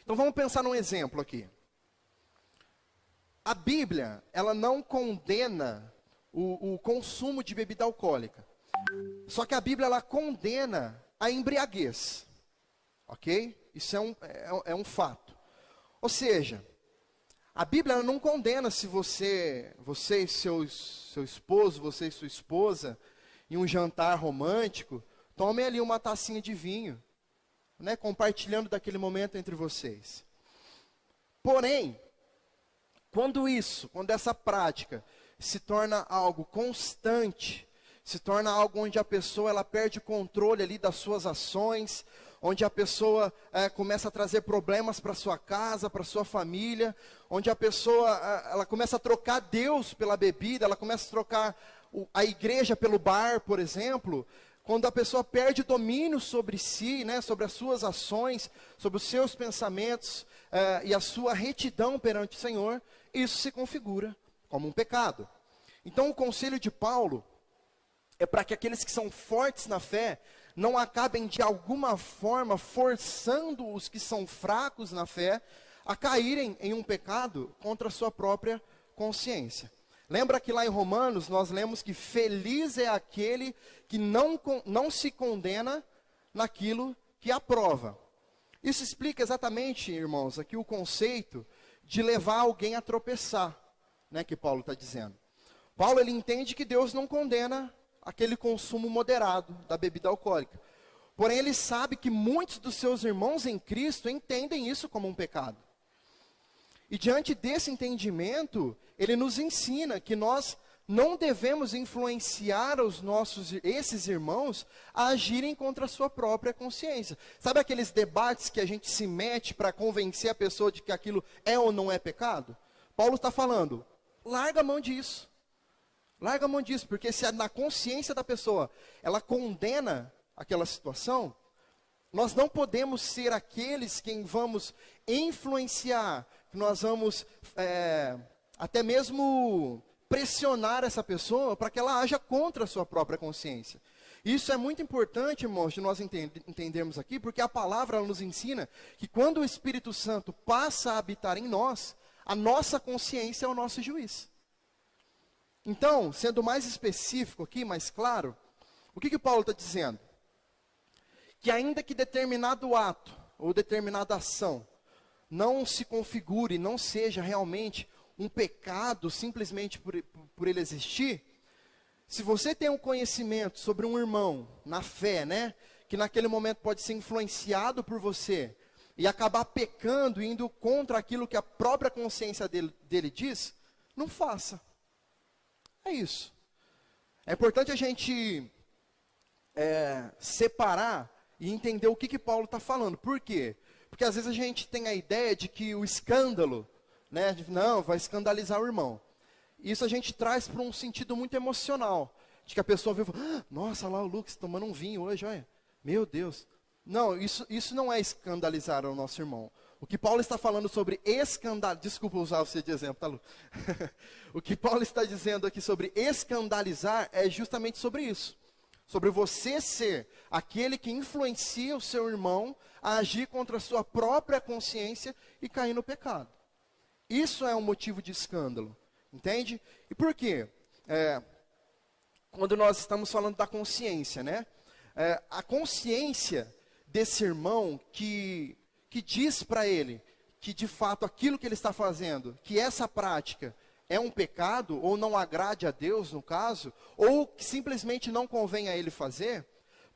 Então vamos pensar num exemplo aqui. A Bíblia, ela não condena o consumo de bebida alcoólica. Só que a Bíblia, ela condena a embriaguez. Ok? Isso é um fato. Ou seja, a Bíblia ela não condena se você e seu esposo, você e sua esposa, em um jantar romântico, tomem ali uma tacinha de vinho, né, compartilhando daquele momento entre vocês. Porém, quando essa prática se torna algo constante, se torna algo onde a pessoa ela perde o controle ali das suas ações, onde a pessoa começa a trazer problemas para sua casa, para sua família, onde a pessoa ela começa a trocar Deus pela bebida, ela começa a trocar a igreja pelo bar, por exemplo, quando a pessoa perde domínio sobre si, né, sobre as suas ações, sobre os seus pensamentos e a sua retidão perante o Senhor, isso se configura como um pecado. Então o conselho de Paulo é para que aqueles que são fortes na fé não acabem de alguma forma forçando os que são fracos na fé a caírem em um pecado contra a sua própria consciência. Lembra que lá em Romanos nós lemos que feliz é aquele que não se condena naquilo que aprova. Isso explica exatamente, irmãos, aqui o conceito de levar alguém a tropeçar, né, que Paulo está dizendo. Paulo ele entende que Deus não condena aquele consumo moderado da bebida alcoólica. Porém, ele sabe que muitos dos seus irmãos em Cristo entendem isso como um pecado. E diante desse entendimento, ele nos ensina que nós não devemos influenciar esses irmãos a agirem contra a sua própria consciência. Sabe aqueles debates que a gente se mete para convencer a pessoa de que aquilo é ou não é pecado? Paulo está falando, larga a mão disso. Larga a mão disso, porque se na consciência da pessoa ela condena aquela situação, nós não podemos ser aqueles quem vamos influenciar, que nós vamos até mesmo pressionar essa pessoa para que ela haja contra a sua própria consciência. Isso é muito importante, irmãos, de nós entendermos aqui, porque a palavra ela nos ensina que quando o Espírito Santo passa a habitar em nós, a nossa consciência é o nosso juiz. Então, sendo mais específico aqui, mais claro, o que Paulo está dizendo? Que ainda que determinado ato ou determinada ação não se configure, não seja realmente um pecado simplesmente por ele existir, se você tem um conhecimento sobre um irmão na fé, né, que naquele momento pode ser influenciado por você e acabar pecando, indo contra aquilo que a própria consciência dele diz, não faça. É isso. É importante a gente separar e entender o que Paulo está falando. Por quê? Porque às vezes a gente tem a ideia de que o escândalo, né, não, vai escandalizar o irmão. Isso a gente traz para um sentido muito emocional. De que a pessoa vê e fala, nossa, lá o Lucas tomando um vinho hoje, olha. Meu Deus. Não, isso não é escandalizar o nosso irmão. O que Paulo está falando sobre escandalizar, desculpa usar você de exemplo, tá, Lu? O que Paulo está dizendo aqui sobre escandalizar é justamente sobre isso. Sobre você ser aquele que influencia o seu irmão a agir contra a sua própria consciência e cair no pecado. Isso é um motivo de escândalo, entende? E por quê? Quando nós estamos falando da consciência, né? A consciência desse irmão que diz para ele que de fato aquilo que ele está fazendo, que essa prática é um pecado, ou não agrade a Deus no caso, ou que simplesmente não convém a ele fazer,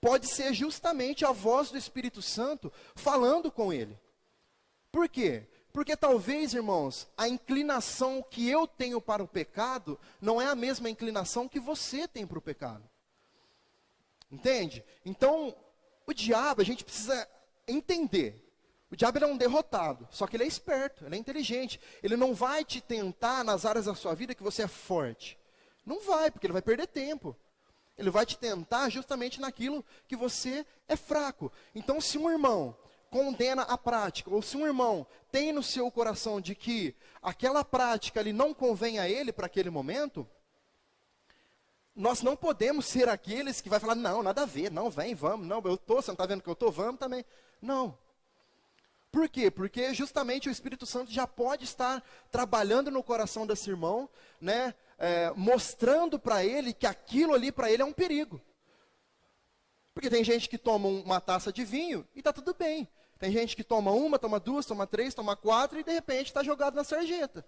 pode ser justamente a voz do Espírito Santo falando com ele. Por quê? Porque talvez, irmãos, a inclinação que eu tenho para o pecado não é a mesma inclinação que você tem para o pecado. Entende? Então, o diabo, a gente precisa entender. O diabo ele é um derrotado, só que ele é esperto, ele é inteligente. Ele não vai te tentar nas áreas da sua vida que você é forte. Não vai, porque ele vai perder tempo. Ele vai te tentar justamente naquilo que você é fraco. Então, se um irmão condena a prática, ou se um irmão tem no seu coração de que aquela prática ali não convém a ele para aquele momento, nós não podemos ser aqueles que vai falar, não, nada a ver, não, vem, vamos, não, eu estou, você não está vendo que eu estou, vamos também. Não. Por quê? Porque justamente o Espírito Santo já pode estar trabalhando no coração desse irmão, né? Mostrando para ele que aquilo ali para ele é um perigo. Porque tem gente que toma uma taça de vinho e está tudo bem. Tem gente que toma uma, toma duas, toma três, toma quatro e de repente está jogado na sarjeta.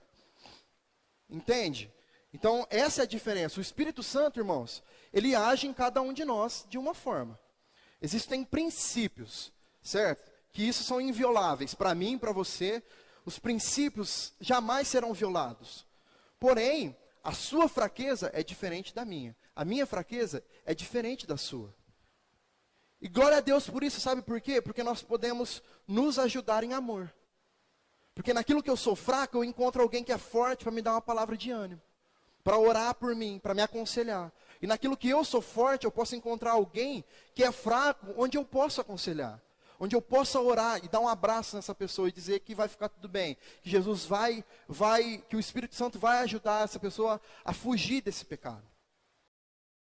Entende? Então essa é a diferença. O Espírito Santo, irmãos, ele age em cada um de nós de uma forma. Existem princípios, certo? Que isso são invioláveis. Para mim, para você, os princípios jamais serão violados. Porém, a sua fraqueza é diferente da minha. A minha fraqueza é diferente da sua. E glória a Deus por isso, sabe por quê? Porque nós podemos nos ajudar em amor. Porque naquilo que eu sou fraco, eu encontro alguém que é forte para me dar uma palavra de ânimo. Para orar por mim, para me aconselhar. E naquilo que eu sou forte, eu posso encontrar alguém que é fraco, onde eu posso aconselhar. Onde eu possa orar e dar um abraço nessa pessoa e dizer que vai ficar tudo bem. Que Jesus que o Espírito Santo vai ajudar essa pessoa a fugir desse pecado.